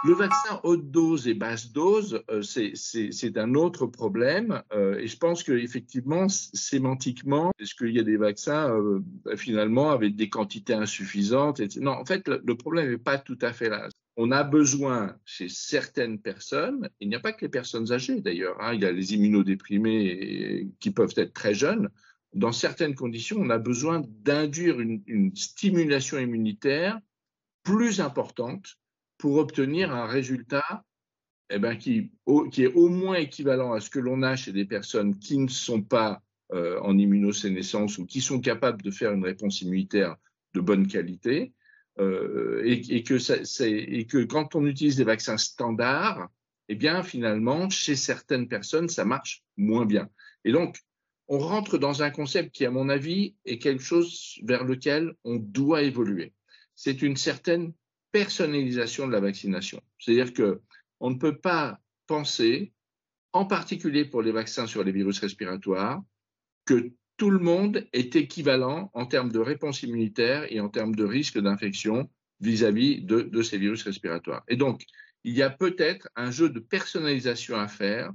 Le vaccin haute dose et basse dose, c'est un autre problème. Et je pense qu'effectivement, sémantiquement, est-ce qu'il y a des vaccins finalement avec des quantités insuffisantes, etc. Non, en fait, le problème n'est pas tout à fait là. On a besoin chez certaines personnes, il n'y a pas que les personnes âgées d'ailleurs, hein, il y a les immunodéprimés qui peuvent être très jeunes. Dans certaines conditions, on a besoin d'induire une stimulation immunitaire plus importante pour obtenir un résultat qui est au moins équivalent à ce que l'on a chez des personnes qui ne sont pas en immunosénescence ou qui sont capables de faire une réponse immunitaire de bonne qualité, et que quand on utilise des vaccins standards, eh bien finalement, chez certaines personnes, ça marche moins bien. Et donc, on rentre dans un concept qui, à mon avis, est quelque chose vers lequel on doit évoluer. C'est une certaine personnalisation de la vaccination. C'est-à-dire qu'on ne peut pas penser, en particulier pour les vaccins sur les virus respiratoires, que tout le monde est équivalent en termes de réponse immunitaire et en termes de risque d'infection vis-à-vis de ces virus respiratoires. Et donc, il y a peut-être un jeu de personnalisation à faire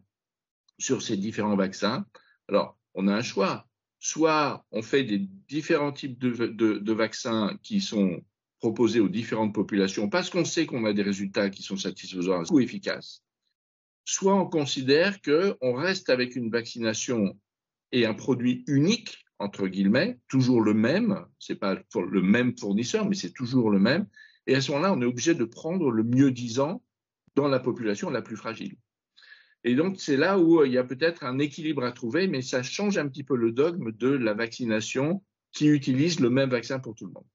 sur ces différents vaccins. Alors, on a un choix. Soit on fait des différents types de vaccins qui sont proposés aux différentes populations parce qu'on sait qu'on a des résultats qui sont satisfaisants ou efficaces. Soit on considère qu'on reste avec une vaccination et un produit unique, entre guillemets, toujours le même, ce n'est pas le même fournisseur, mais c'est toujours le même. Et à ce moment-là, on est obligé de prendre le mieux-disant dans la population la plus fragile. Et donc, c'est là où il y a peut-être un équilibre à trouver, mais ça change un petit peu le dogme de la vaccination qui utilise le même vaccin pour tout le monde.